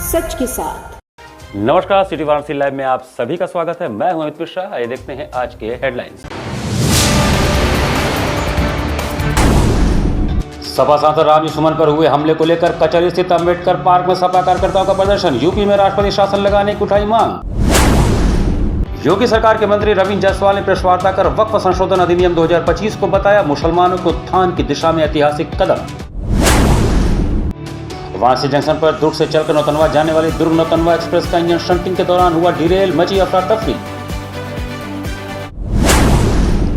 सच के साथ। नमस्कार, सिटी वाराणसी लाइव में आप सभी का स्वागत है। मैं हूं अमित मिश्रा। आइए देखते हैं आज के हेडलाइंस। सपा सांसद रामजी सुमन पर हुए हमले को लेकर कचहरी स्थित अंबेडकर पार्क में सपा कार्यकर्ताओं का प्रदर्शन। यूपी में राष्ट्रपति शासन लगाने की उठाई मांग। योगी सरकार के मंत्री रविंद्र जायसवाल ने प्रेस वार्ता कर वक्फ संशोधन अधिनियम 2025 को बताया मुसलमानों के उत्थान की दिशा में ऐतिहासिक कदम। वाराणसी जंक्शन पर दुर्ग से चलकर नौतनवा जाने वाली दुर्ग नौतनवा एक्सप्रेस का इंजन शंटिंग के दौरान हुआ डिरेल, मची अफरा तफरी।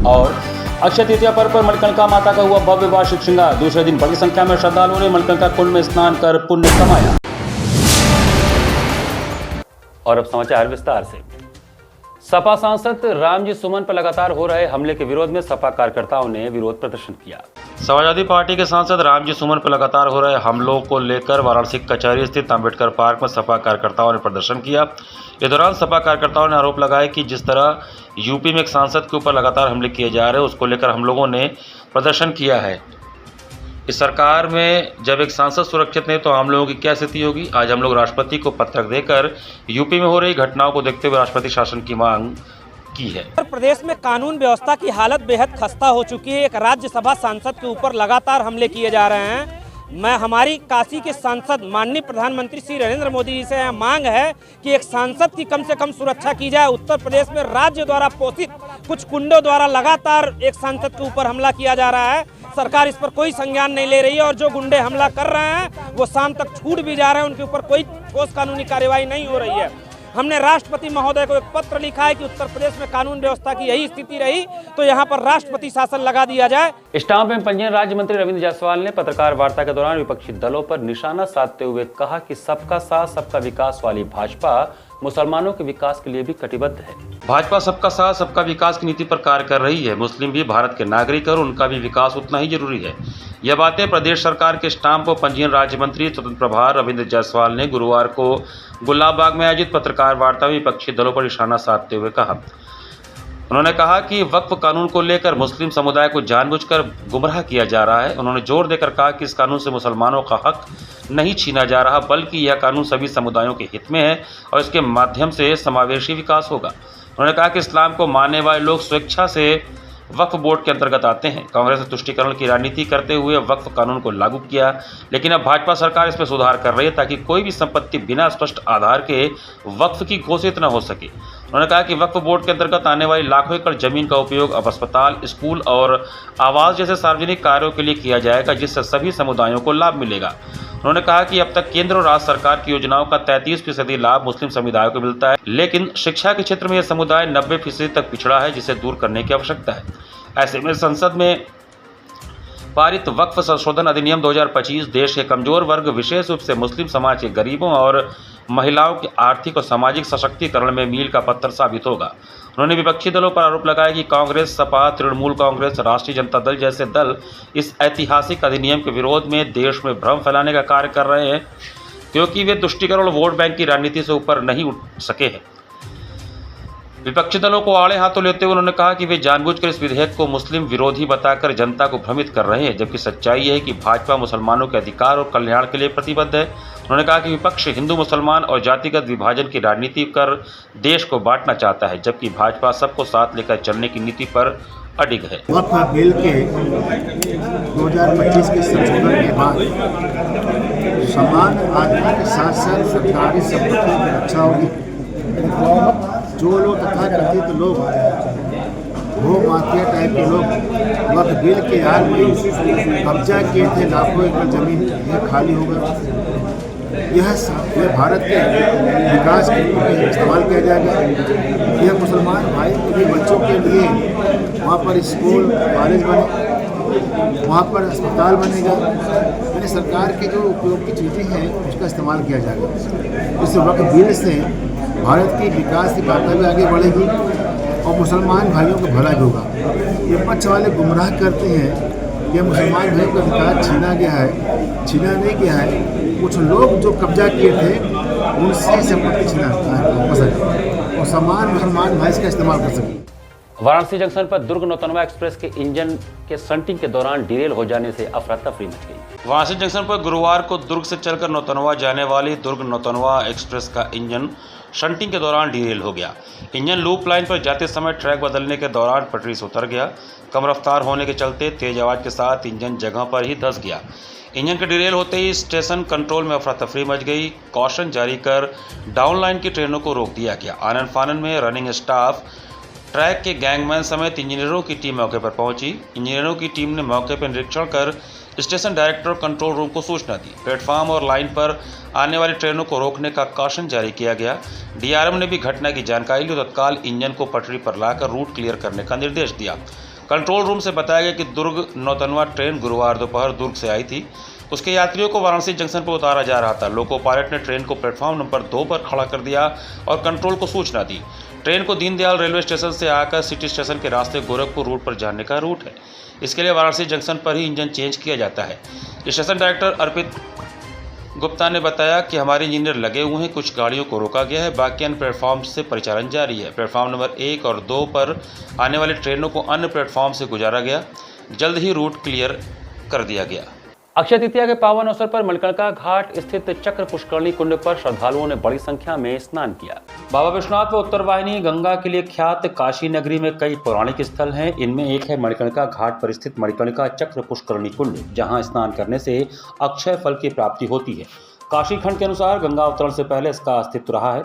और अक्षय तृतीया पर्व पर मणिकर्णिका माता का हुआ भव्य वार्षिक श्रृंगार। दूसरे दिन बड़ी संख्या में श्रद्धालुओं ने मणिकर्णिका कुंड में स्नान कर पुण्य कमाया। और अब समाचार विस्तार से। सपा सांसद रामजी सुमन पर लगातार हो रहे हमले के विरोध में सपा कार्यकर्ताओं ने विरोध प्रदर्शन किया। समाजवादी पार्टी के सांसद रामजी सुमन पर लगातार हो रहे हमलों को लेकर वाराणसी कचहरी स्थित अंबेडकर पार्क में सपा कार्यकर्ताओं ने प्रदर्शन किया। इस दौरान सपा कार्यकर्ताओं ने आरोप लगाया कि जिस तरह यूपी में एक सांसद के ऊपर लगातार हमले किए जा रहे हैं, उसको लेकर हम लोगों ने प्रदर्शन किया है। इस सरकार में जब एक सांसद सुरक्षित नहीं तो आम लोगों की क्या स्थिति होगी। आज हम लोग राष्ट्रपति को पत्र देकर यूपी में हो रही घटनाओं को देखते हुए राष्ट्रपति शासन की मांग की है। उत्तर प्रदेश में कानून व्यवस्था की हालत बेहद खस्ता हो चुकी है। एक राज्यसभा सांसद के ऊपर लगातार हमले किए जा रहे हैं। मैं हमारी काशी के सांसद माननीय प्रधानमंत्री श्री नरेंद्र मोदी जी से मांग है कि एक सांसद की कम से कम सुरक्षा की जाए। उत्तर प्रदेश में राज्य द्वारा पोषित कुछ गुंडों द्वारा लगातार एक सांसद के ऊपर हमला किया जा रहा है। सरकार इस पर कोई संज्ञान नहीं ले रही है और जो गुंडे हमला कर रहे हैं वो शाम तक छूट भी जा रहे हैं। उनके ऊपर कोई ठोस कानूनी कार्यवाही नहीं हो रही है। हमने राष्ट्रपति महोदय को एक पत्र लिखा है कि उत्तर प्रदेश में कानून व्यवस्था की यही स्थिति रही तो यहाँ पर राष्ट्रपति शासन लगा दिया जाए। स्टाम्प एवं पंजीयन राज्य मंत्री रविंद्र जायसवाल ने पत्रकार वार्ता के दौरान विपक्षी दलों पर निशाना साधते हुए कहा कि सबका साथ सबका विकास वाली भाजपा मुसलमानों के विकास के लिए भी कटिबद्ध है। भाजपा सबका साथ सबका विकास की नीति पर कार्य कर रही है। मुस्लिम भी भारत के नागरिक और उनका भी विकास उतना ही जरूरी है। यह बातें प्रदेश सरकार के स्टाम्प और पंजीयन राज्य मंत्री स्वतंत्र प्रभार रविंद्र जायसवाल ने गुरुवार को गुलाबबाग में आयोजित पत्रकार वार्ता में विपक्षी दलों पर निशाना साधते हुए कहा। उन्होंने कहा कि वक्फ कानून को लेकर मुस्लिम समुदाय को जानबूझकर गुमराह किया जा रहा है। उन्होंने जोर देकर कहा कि इस कानून से मुसलमानों का हक नहीं छीना जा रहा, बल्कि यह कानून सभी समुदायों के हित में है और इसके माध्यम से समावेशी विकास होगा। उन्होंने कहा कि इस्लाम को मानने वाले लोग स्वेच्छा से वक्फ बोर्ड के अंतर्गत आते हैं। कांग्रेस ने तुष्टीकरण की राजनीति करते हुए वक्फ कानून को लागू किया, लेकिन अब भाजपा सरकार इसमें सुधार कर रही है ताकि कोई भी संपत्ति बिना स्पष्ट आधार के वक्फ की घोषित न हो सके। उन्होंने कहा कि वक्फ बोर्ड के अंतर्गत आने वाली लाखों एकड़ जमीन का उपयोग अब अस्पताल, स्कूल और आवास जैसे सार्वजनिक कार्यों के लिए किया जाएगा, जिससे सभी समुदायों को लाभ मिलेगा। उन्होंने कहा कि अब तक केंद्र और राज्य सरकार की योजनाओं का 33% लाभ मुस्लिम समुदाय को मिलता है, लेकिन शिक्षा के क्षेत्र में यह समुदाय 90% तक पिछड़ा है, जिसे दूर करने की आवश्यकता है। ऐसे में संसद में पारित वक्फ संशोधन अधिनियम 2025 देश के कमजोर वर्ग, विशेष रूप से मुस्लिम समाज के गरीबों और महिलाओं के आर्थिक और सामाजिक सशक्तिकरण में मील का पत्थर साबित होगा। उन्होंने विपक्षी दलों पर आरोप लगाया कि कांग्रेस, सपा, तृणमूल कांग्रेस, राष्ट्रीय जनता दल जैसे दल इस ऐतिहासिक अधिनियम के विरोध में देश में भ्रम फैलाने का कार्य कर रहे हैं, क्योंकि वे तुष्टीकरण और वोट बैंक की राजनीति से ऊपर नहीं उठ सके हैं। विपक्षी दलों को आड़े हाथों लेते हुए उन्होंने कहा कि वे जानबूझकर इस विधेयक को मुस्लिम विरोधी बताकर जनता को भ्रमित कर रहे हैं, जबकि सच्चाई यह है कि भाजपा मुसलमानों के अधिकार और कल्याण के लिए प्रतिबद्ध है। उन्होंने कहा कि विपक्ष हिंदू मुसलमान और जातिगत विभाजन की राजनीति कर देश को बांटना चाहता है, जबकि भाजपा सबको साथ लेकर चलने की नीति पर अडिग है। वक्फ बिल के 2025 के संशोधन के बाद समान आदमी के साथ साथ सरकारी संपत्ति की रक्षा होगी। जो लोग तथाकथित लोग वो माफिया टाइप के लोग वक्फ बिल के आड़ में कब्जा किए थे लाखों एकड़ जमीन, यह खाली होगा। यह भारत के विकास के लिए इस्तेमाल किया जाएगा। यह मुसलमान भाई के बच्चों के लिए वहाँ पर स्कूल, कॉलेज बने, वहाँ पर अस्पताल बनेगा। यानी सरकार के जो उपयोग की चीज़ें हैं उसका इस्तेमाल किया जाएगा। इस वक्फ बिल से भारत की विकास की बातें भी आगे बढ़ेगी और मुसलमान भाइयों को भला भी होगा। ये पक्ष वाले गुमराह करते हैं कि मुसलमान भाइयों का अधिकार छीना गया है, छीना नहीं गया है। कुछ लोग जो कब्जा किए थे उनसे संपत्ति छीना वापस आ जाए और समान मुसलमान भाई का इस्तेमाल कर सकें। वाराणसी जंक्शन पर दुर्ग नौतनवा एक्सप्रेस के इंजन के शंटिंग के दौरान डिरेल हो जाने से अफरा तफरी मच गई। वाराणसी जंक्शन पर गुरुवार को दुर्ग से चलकर नौतनवा जाने वाली दुर्ग नौतनवा एक्सप्रेस का इंजन शंटिंग के दौरान डिरेल हो गया। इंजन लूप लाइन पर जाते समय ट्रैक बदलने के दौरान पटरी से उतर गया। कम रफ्तार होने के चलते तेज आवाज के साथ इंजन जगह पर ही धंस गया। इंजन के डिरेल होते ही स्टेशन कंट्रोल में अफरा तफरी मच गई। कॉशन जारी कर डाउन लाइन की ट्रेनों को रोक दिया गया। आनन फानन में रनिंग स्टाफ, ट्रैक के गैंगमैन समेत इंजीनियरों की टीम मौके पर पहुंची। इंजीनियरों की टीम ने मौके पर निरीक्षण कर स्टेशन डायरेक्टर और कंट्रोल रूम को सूचना दी। प्लेटफार्म और लाइन पर आने वाली ट्रेनों को रोकने का कॉशन जारी किया गया। डीआरएम ने भी घटना की जानकारी ली और तत्काल इंजन को पटरी पर लाकर रूट क्लियर करने का निर्देश दिया। कंट्रोल रूम से बताया गया कि दुर्ग नौतनवा ट्रेन गुरुवार दोपहर दुर्ग से आई थी। उसके यात्रियों को वाराणसी जंक्शन पर उतारा जा रहा था। लोको पायलट ने ट्रेन को प्लेटफॉर्म नंबर 2 पर खड़ा कर दिया और कंट्रोल को सूचना दी। ट्रेन को दीनदयाल रेलवे स्टेशन से आकर सिटी स्टेशन के रास्ते गोरखपुर रूट पर जाने का रूट है। इसके लिए वाराणसी जंक्शन पर ही इंजन चेंज किया जाता है। स्टेशन डायरेक्टर अर्पित गुप्ता ने बताया कि हमारे इंजीनियर लगे हुए हैं, कुछ गाड़ियों को रोका गया है, बाकी अन्य प्लेटफॉर्म से परिचालन जारी है। प्लेटफॉर्म नंबर 1 और 2 पर आने वाली ट्रेनों को अन्य प्लेटफॉर्म से गुजारा गया। जल्द ही रूट क्लियर कर दिया गया। अक्षय तृतीया के पावन अवसर पर मणिकर्णिका घाट स्थित चक्र पुष्करणी कुंड पर श्रद्धालुओं ने बड़ी संख्या में स्नान किया। बाबा विश्वनाथ व उत्तर वाहिनी गंगा के लिए ख्यात काशी नगरी में कई पौराणिक स्थल हैं। इनमें एक है मणिकर्णिका घाट पर स्थित मणिकर्णिका चक्र पुष्करणी कुंड, जहां स्नान करने से अक्षय फल की प्राप्ति होती है। काशी खंड के अनुसार गंगा अवतरण से पहले इसका अस्तित्व रहा है।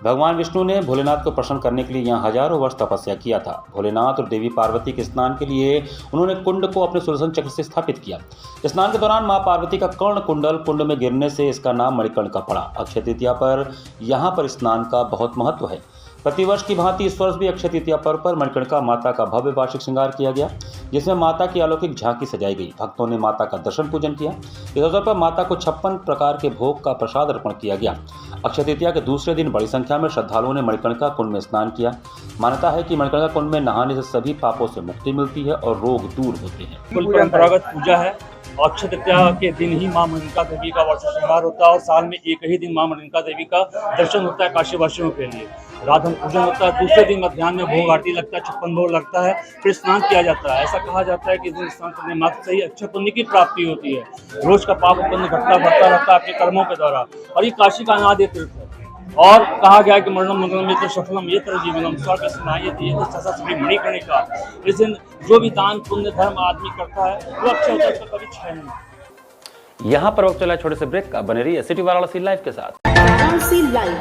भगवान विष्णु ने भोलेनाथ को प्रसन्न करने के लिए यहाँ हजारों वर्ष तपस्या किया था। भोलेनाथ और देवी पार्वती के स्नान के लिए उन्होंने कुंड को अपने सुदर्शन चक्र से स्थापित किया। स्नान के दौरान मां पार्वती का कर्ण कुंडल कुंड में गिरने से इसका नाम मणिकर्णिका पड़ा। अक्षय तृतीया पर यहाँ पर स्नान का बहुत महत्व है। प्रतिवर्ष की भांति इस वर्ष भी अक्षय तृतीया पर्व पर मणिकर्णिका माता का भव्य वार्षिक श्रृंगार किया गया, जिसमें माता की अलौकिक झांकी सजाई गई। भक्तों ने माता का दर्शन पूजन किया। इस अवसर पर माता को 56 प्रकार के भोग का प्रसाद अर्पण किया गया। अक्षय तृतीया के दूसरे दिन बड़ी संख्या में श्रद्धालुओं ने मणिकर्णिका कुंड में स्नान किया। मान्यता है कि मणिकर्णिका कुंड में नहाने से सभी पापों से मुक्ति मिलती है और रोग दूर होते हैं। कुल परंपरागत पूजा है। अक्षय तृतीया के दिन ही मां मणिकर्णिका देवी का वार्षिक श्रृंगार होता है और साल में एक ही दिन मां मणिकर्णिका देवी का दर्शन होता है काशीवासियों के लिए। रात में पूजन होता है, दूसरे दिन मध्याह्न में भोग आरती लगता है, 56 भोग लगता है, फिर स्नान किया जाता है। ऐसा कहा जाता है कि इस दिन स्नान करने मात्र से ही अच्छे पुण्य की प्राप्ति होती है। रोज का पाप पुण्य घटता बढ़ता रहता है आपके कर्मों के द्वारा। और ये काशी का अनादि तीर्थ है। और कहा गया है कि मरणम मंगलम ये तो सफलम ये तर जीवनम स्वर्ग स्नायति ये तो श्री मणिकर्णिका। इस दिन जो भी दान पुण्य धर्म आदमी करता है वो अक्षय होता है, उसका कभी क्षय नहीं। यहाँ पर वक्त चला छोटे से ब्रेक का। बने रहिए सिटी वाराणसी लाइव के साथ। वाराणसी लाइव,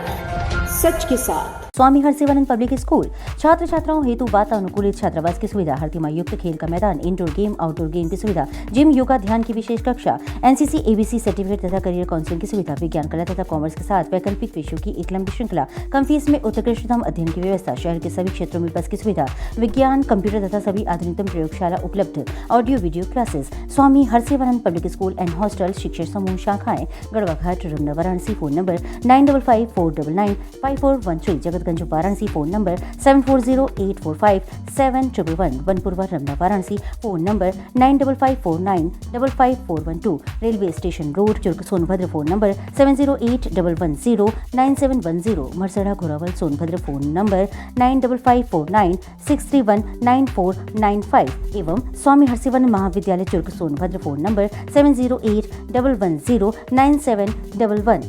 सच के साथ। स्वामी हरसिवानंद पब्लिक स्कूल छात्र छात्राओं हेतु वातानुकूलित छात्रावास की सुविधा, हर तिमाही युक्त खेल का मैदान, इंडोर गेम आउटडोर गेम की सुविधा, जिम, योगा, ध्यान की विशेष कक्षा, एनसीसी एबीसी सर्टिफिकेट तथा करियर काउंसलिंग की सुविधा, विज्ञान कला तथा कॉमर्स के साथ वैकल्पिक विषयों की एक लंबी श्रृंखला, कम फीस में उत्कृष्टतम अध्ययन की व्यवस्था, शहर के सभी क्षेत्रों में बस की सुविधा, विज्ञान, कंप्यूटर तथा सभी आधुनिकतम प्रयोगशाला उपलब्ध, audio video classes. Swami Harsivanand public school and hostel, शिक्षण समूह शाखाएं Garhwa Ghat, Ramna, Varanasi. Phone number 9554995413, Jagatganj Varanasi. Phone number 7408457111, Vanpurwa, Ramna, Varanasi. Phone number 9554955412, railway station road, Churk, Sonbhadra. Phone number 7081109710, Marsada, Ghorawal, Sonbhadra. Phone number 955496319495 एवं स्वामी हरसिवानंद महाविद्यालय चुर्क, सोनभद्र। Phone number 7081109711।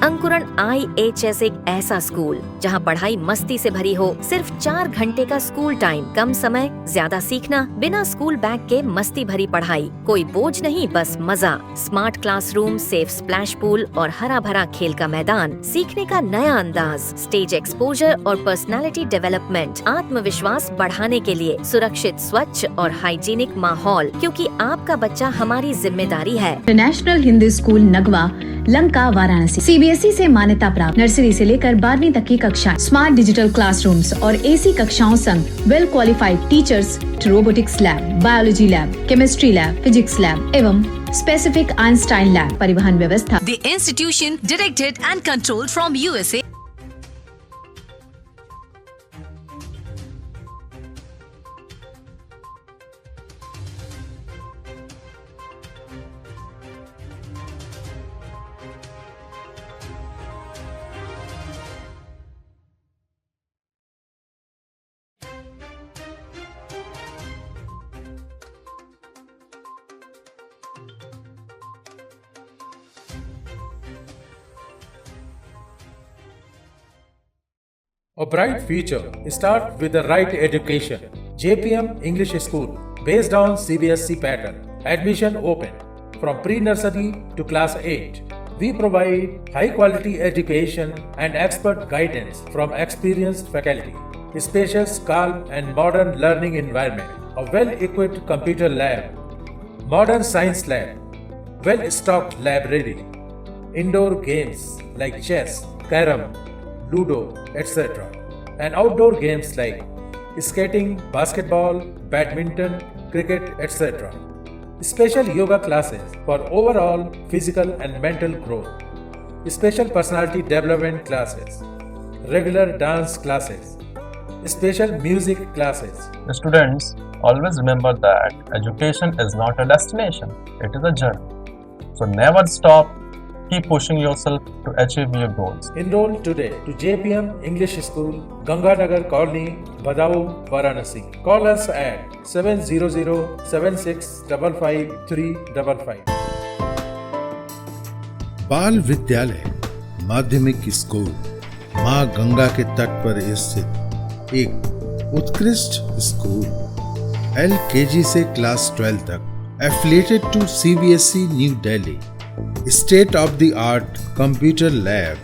अंकुरण IHS एक ऐसा स्कूल जहां पढ़ाई मस्ती से भरी हो। सिर्फ 4 घंटे का स्कूल टाइम, कम समय, ज्यादा सीखना, बिना स्कूल बैग के मस्ती भरी पढ़ाई, कोई बोझ नहीं, बस मजा। Smart classroom, safe splash pool और हरा भरा खेल का मैदान, सीखने का नया अंदाज, स्टेज एक्सपोजर और पर्सनालिटी डेवलपमेंट, आत्मविश्वास बढ़ाने के लिए सुरक्षित, स्वच्छ और हाइजीनिक माहौल, क्योंकि आपका बच्चा हमारी जिम्मेदारी है। International Hindi school Nagwa, Lanka, Varanasi. CBSE से मान्यता प्राप्त नर्सरी से लेकर 12वीं तक की कक्षा, स्मार्ट डिजिटल क्लासरूम्स और AC कक्षाओं संग well qualified teachers, robotics lab, biology lab, chemistry lab, physics lab एवं स्पेसिफिक आइंस्टाइन लैब, परिवहन व्यवस्था। The institution directed and controlled from USA. A bright future starts with the right education. JPM English School, based on CBSE pattern. Admission open from pre-nursery to class 8. We provide high-quality education and expert guidance from experienced faculty. Spacious, calm and modern learning environment. A well-equipped computer lab. Modern science lab. Well-stocked library. Indoor games like chess, carom, ludo, etc. And outdoor games like skating, basketball, badminton, cricket, etc. Special yoga classes for overall physical and mental growth. Special personality development classes. Regular dance classes. Special music classes. The students always remember that education is not a destination, it is a journey. So never stop, keep pushing yourself to achieve your goals. Enroll today to JPM English School, Ganganagar Colony, Badaun, Varanasi. Call us at 700-7655-355. बाल विद्यालय माध्यमिक school मां गंगा के तट पर स्थित एक उत्कृष्ट स्कूल LKG से क्लास 12 तक affiliated to CBSE New Delhi. State of the art computer lab,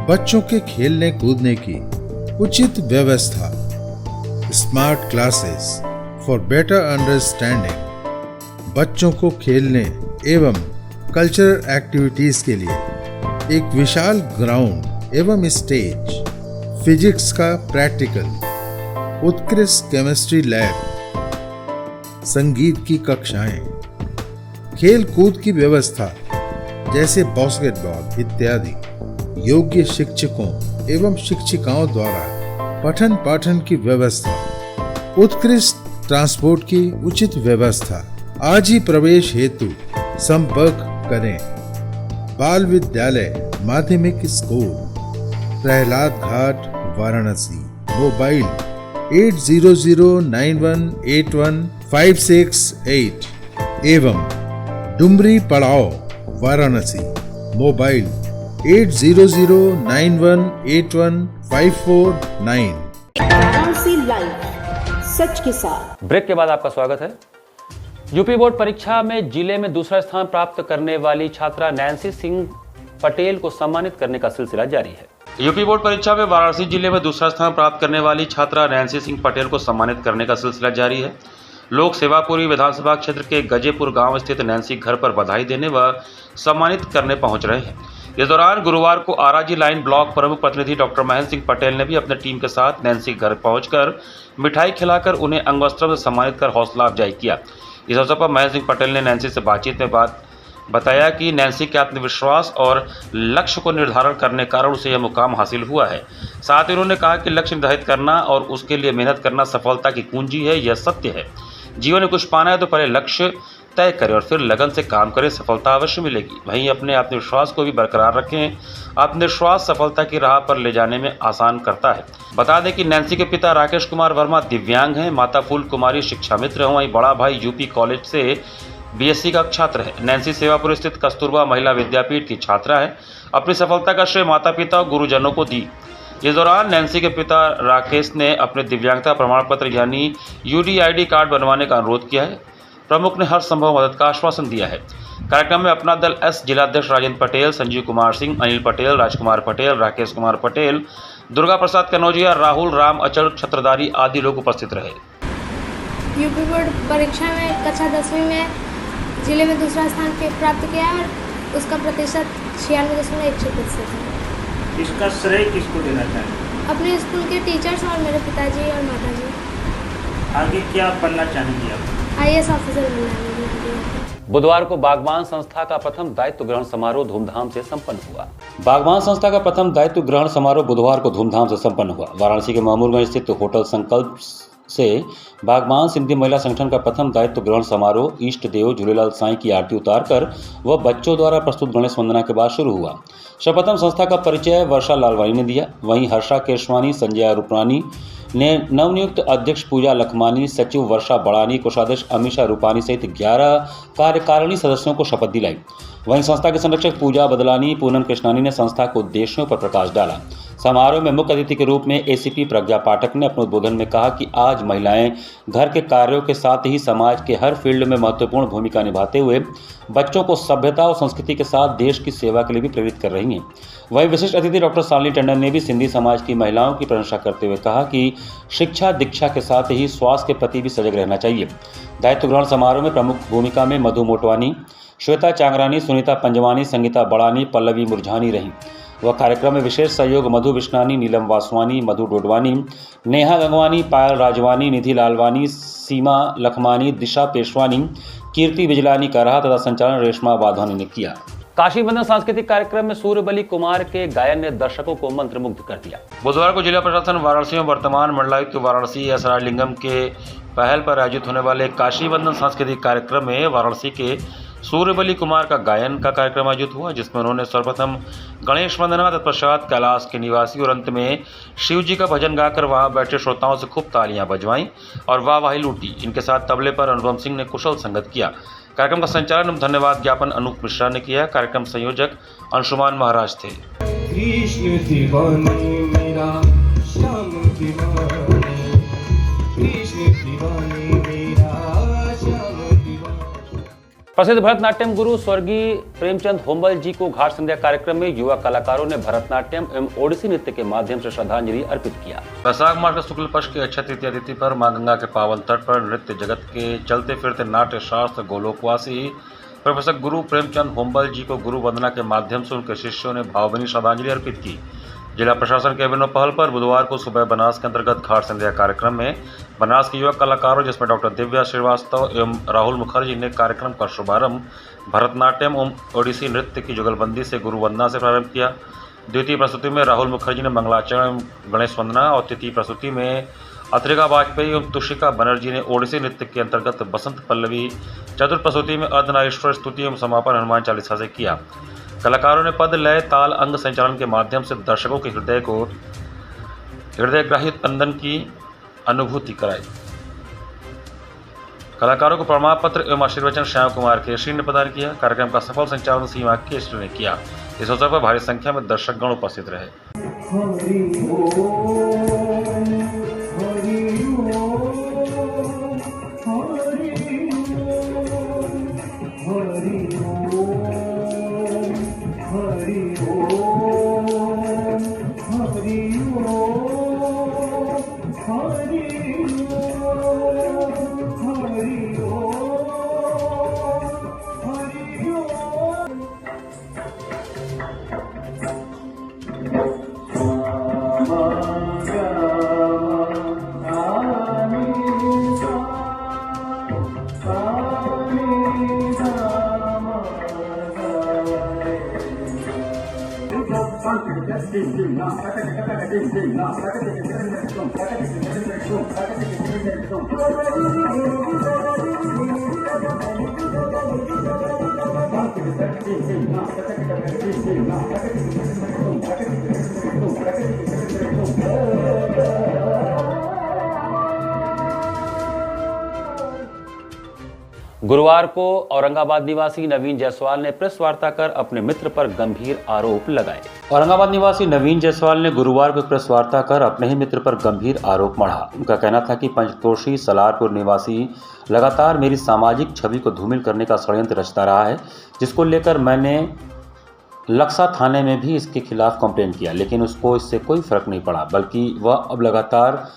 बच्चों के खेलने कूदने की उचित व्यवस्था, smart classes for better understanding, बच्चों को खेलने एवं कल्चरल एक्टिविटीज के लिए एक विशाल ग्राउंड एवं स्टेज, फिजिक्स का प्रैक्टिकल, उत्कृष्ट केमिस्ट्री लैब, संगीत की कक्षाएं, खेल कूद की व्यवस्था जैसे बास्केटबॉल इत्यादि, योग्य शिक्षकों एवं शिक्षिकाओं द्वारा पठन पाठन की व्यवस्था, उत्कृष्ट ट्रांसपोर्ट की उचित व्यवस्था. आज ही प्रवेश हेतु संपर्क करें. बाल विद्यालय माध्यमिक स्कूल, प्रहलाद घाट, वाराणसी. मोबाइल 8009181568 एवं डुमरी पड़ाव, वाराणसी. मोबाइल 8009181549. वाराणसी लाइव, सच के साथ. ब्रेक के बाद आपका स्वागत है. यूपी बोर्ड परीक्षा में जिले में दूसरा स्थान प्राप्त करने वाली छात्रा नैन्सी सिंह पटेल को सम्मानित करने का सिलसिला जारी है. यूपी बोर्ड परीक्षा में वाराणसी जिले में दूसरा स्थान प्राप्त करने वाली छात्रा नैन्सी सिंह पटेल को सम्मानित करने का सिलसिला जारी है. लोक सेवापुरी विधानसभा क्षेत्र के गजेपुर गांव स्थित नैन्सी घर पर बधाई देने व सम्मानित करने पहुंच रहे हैं. इस दौरान गुरुवार को आराजी लाइन ब्लॉक प्रमुख प्रतिनिधि डॉक्टर महेंद्र सिंह पटेल ने भी अपने टीम के साथ नैन्सी घर पहुंचकर मिठाई खिलाकर उन्हें अंगवस्त्र से सम्मानित कर हौसला अफजाई किया. इस अवसर पर महेंद्र सिंह पटेल ने नैन्सी से बातचीत में बताया कि नैन्सी के आत्मविश्वास और लक्ष्य को निर्धारण करने के कारण उसे यह मुकाम हासिल हुआ है. साथ ही उन्होंने कहा कि लक्ष्य निर्धारित करना और उसके लिए मेहनत करना सफलता की कुंजी है. यह सत्य है. जीवन में कुछ पाना है तो पहले लक्ष्य तय करें और फिर लगन से काम करें, सफलता अवश्य मिलेगी. वहीं अपने आत्मविश्वास को भी बरकरार रखें. आत्मविश्वास सफलता की राह पर ले जाने में आसान करता है. बता दें कि नैन्सी के पिता राकेश कुमार वर्मा दिव्यांग हैं. माता फूल कुमारी शिक्षा मित्र हैं. वहीं बड़ा भाई यूपी कॉलेज से BSc का छात्र है. नैन्सी सेवापुर स्थित कस्तूरबा महिला विद्यापीठ की छात्रा है. अपनी सफलता का श्रेय माता पिता और गुरुजनों को दी. इस दौरान नैन्सी के पिता राकेश ने अपने दिव्यांगता प्रमाण पत्र यानी UDID कार्ड बनवाने का अनुरोध किया है. प्रमुख ने हर संभव मदद का आश्वासन दिया है. कार्यक्रम में अपना दल S जिलाध्यक्ष राजेंद्र पटेल, संजीव कुमार सिंह, अनिल पटेल, राजकुमार पटेल, राकेश कुमार पटेल, दुर्गा प्रसाद कनौजिया, राहुल राम अचल छत्रधारी आदि लोग उपस्थित रहे. यूपी बोर्ड परीक्षा में कक्षा 10वीं में जिले में दूसरा स्थान प्राप्त किया और उसका प्रतिशत 96.1% है. इसका श्रेय किसको देना चाहिए? अपने स्कूल के टीचर्स और मेरे पिताजी और माताजी. आगे क्या बनना चाहेंगे आप? IAS ऑफिसर बनना है. बुधवार को बागवान संस्था का प्रथम दायित्व ग्रहण समारोह धूमधाम से संपन्न हुआ. बागवान संस्था का प्रथम दायित्व ग्रहण समारोह बुधवार को धूमधाम से संपन्न हुआ. वाराणसी के महमूदगंज स्थित होटल संकल्प से बागवान सिंधी महिला संगठन का प्रथम दायित्व ग्रहण समारोह इष्ट देव झूलेलाल साईं की आरती उतारकर व बच्चों द्वारा प्रस्तुत गणेश वंदना के बाद शुरू हुआ. सर्वप्रथम संस्था का परिचय वर्षा लालवानी ने दिया. वहीं हर्षा केशवानी, संजय रूपरानी ने नवनियुक्त अध्यक्ष पूजा लखमानी, सचिव वर्षा बड़ानी, कोषाध्यक्ष अमीषा रूपानी सहित 11 कार्यकारिणी सदस्यों को शपथ दिलाई. वहीं संस्था के संरक्षक पूजा बदलानी, पूनम कृष्णानी ने संस्था के उद्देश्यों पर प्रकाश डाला. समारोह में मुख्य अतिथि के रूप में एसीपी प्रज्ञा पाठक ने अपने उद्बोधन में कहा कि आज महिलाएं घर के कार्यों के साथ ही समाज के हर फील्ड में महत्वपूर्ण भूमिका निभाते हुए बच्चों को सभ्यता और संस्कृति के साथ देश की सेवा के लिए भी प्रेरित कर रही हैं। वहीं विशिष्ट अतिथि डॉक्टर शालिनी टंडन ने भी सिंधी समाज की महिलाओं की प्रशंसा करते हुए कहा कि शिक्षा दीक्षा के साथ ही स्वास्थ्य के प्रति भी सजग रहना चाहिए। दायित्व ग्रहण समारोह में प्रमुख भूमिका में मधु मोटवानी, श्वेता चांगरानी, सुनीता पंजवानी, संगीता बड़ानी, पल्लवी मुरझानी रहीं। वह कार्यक्रम में विशेष सहयोग मधु विश्नानी, नीलम वासवानी, मधु डोडवानी, नेहा गंगवानी, पायल राजवानी, निधि लालवानी, सीमा लखमानी, दिशा पेशवानी, कीर्ति बिजलानी का रहा तथा संचालन रेशमा वाधवानी ने किया। काशी बंधन सांस्कृतिक कार्यक्रम में सूर्यबली कुमार के गायन ने दर्शकों को मंत्रमुग्ध कर दिया। बुधवार को जिला प्रशासन वाराणसी में वर्तमान मंडलायुक्त वाराणसी एस राजलिंगम के पहल पर आयोजित होने वाले काशी बंधन सांस्कृतिक कार्यक्रम में वाराणसी के सूर्यबली कुमार का गायन का कार्यक्रम आयोजित हुआ, जिसमें उन्होंने सर्वप्रथम गणेश वंदना, तत्पश्चात कैलाश के निवासी और अंत में शिव जी का भजन गाकर वहां बैठे श्रोताओं से खूब तालियां बजवाईं और वाहवाही लूटी। इनके साथ तबले पर अनुपम सिंह ने कुशल संगत किया। कार्यक्रम का संचालन एवं धन्यवाद ज्ञापन अनूप मिश्रा ने किया। कार्यक्रम संयोजक अंशुमान महाराज थे। कृष्ण दीवानी मेरा श्याम दीवानी, कृष्ण दीवानी मेरा श्याम दीवानी। प्रसिद्ध भरतनाट्यम गुरु स्वर्गीय प्रेमचंद होम्बल जी को घाट संध्या कार्यक्रम में युवा कलाकारों ने भरतनाट्यम एवं ओडिसी नृत्य के माध्यम से श्रद्धांजलि अर्पित किया। वैशाख मास के शुक्ल पक्ष की अक्षय तृतीया तिथि पर मां गंगा के पावन तट पर नृत्य जगत के चलते फिरते नाट्य शास्त्र गोलोकवासी प्रोफेसर गुरु प्रेमचंद होम्बल जी को गुरु वंदना के माध्यम से उनके शिष्यों ने भावभीनी श्रद्धांजलि अर्पित की। जिला प्रशासन के अभिनव पहल पर बुधवार को सुबह बनास के अंतर्गत घाट संध्या कार्यक्रम में बनास के युवा कलाकारों जिसमें डॉक्टर दिव्या श्रीवास्तव एवं राहुल मुखर्जी ने कार्यक्रम का शुभारंभ भरतनाट्यम एवं ओडिसी नृत्य की जुगलबंदी से गुरु वंदना से प्रारंभ किया। द्वितीय प्रस्तुति में राहुल मुखर्जी ने मंगलाचरण एवं गणेश वंदना और तृतीय प्रस्तुति में अत्रिका वाजपेयी एवं तुषिका बनर्जी ने ओडिसी नृत्य के अंतर्गत बसंत पल्लवी, चतुर्थ प्रस्तुति में अर्धनारीश्वर स्तुति एवं समापन हनुमान चालीसा से किया। कलाकारों ने पद, लय, ताल, अंग संचालन के माध्यम से दर्शकों के हृदयग्राही स्पंदन की अनुभूति कराई। कलाकारों को प्रमाण पत्र एवं आशीर्वचन श्याम कुमार केसरी ने प्रदान किया। कार्यक्रम का सफल संचालन सीमा केसरी ने किया। इस अवसर पर भारी संख्या में दर्शकगण उपस्थित रहे। गुरुवार को औरंगाबाद निवासी नवीन जायसवाल ने प्रेस वार्ता कर अपने मित्र पर गंभीर आरोप लगाए। औरंगाबाद निवासी नवीन जायसवाल ने गुरुवार को प्रेस वार्ता कर अपने ही मित्र पर गंभीर आरोप मढ़ा। उनका कहना था कि पंचतोषी सलारपुर निवासी लगातार मेरी सामाजिक छवि को धूमिल करने का षड्यंत्र रचता रहा है, जिसको लेकर मैंने लक्सा थाने में भी इसके खिलाफ कंप्लेंट किया, लेकिन उसको इससे कोई फर्क नहीं पड़ा, बल्कि वह अब लगातार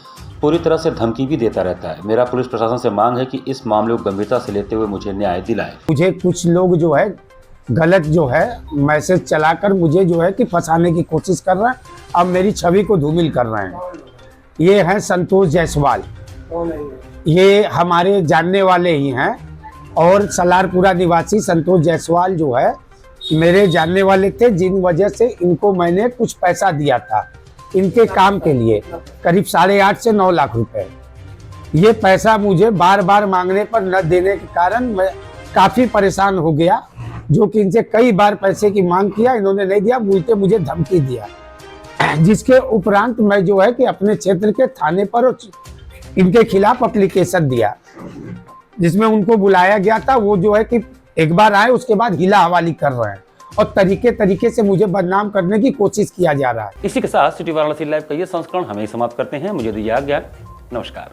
पूरी तरह से धमकी भी देता रहता है। मेरा पुलिस प्रशासन से मांग है कि इस मामले को गंभीरता से लेते हुए मुझे न्याय दिलाए। मुझे कुछ लोग जो है गलत जो है मैसेज चलाकर मुझे जो है कि फंसाने की कोशिश कर रहे हैं, अब मेरी छवि को धूमिल कर रहे हैं। ये हैं संतोष जायसवाल, ये हमारे जानने वाले ही हैं, और सलारपुरा निवासी संतोष जायसवाल जो है मेरे जानने वाले थे, जिन वजह से इनको मैंने कुछ पैसा दिया था इनके काम के लिए, करीब 8.5 से 9 लाख रुपए। ये पैसा मुझे बार बार मांगने पर न देने के कारण मैं काफ़ी परेशान हो गया, जो कि इनसे कई बार पैसे की मांग किया, इन्होंने नहीं दिया, उल्टे मुझे धमकी दिया। जिसके उपरांत मैं जो है कि अपने क्षेत्र के थाने पर इनके खिलाफ एप्लीकेशन दिया, जिसमें उनको बुलाया गया था। वो जो है कि एक बार आए, उसके बाद हिला हवाली कर रहे हैं, और तरीके तरीके से मुझे बदनाम करने की कोशिश किया जा रहा है। इसी के साथ सिटी वाराणसी लाइव का ये संस्करण हमें समाप्त करते हैं। मुझे दीजिए आज्ञा। नमस्कार।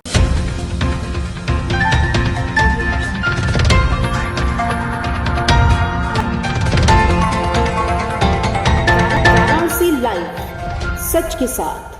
लाइव, सच के साथ।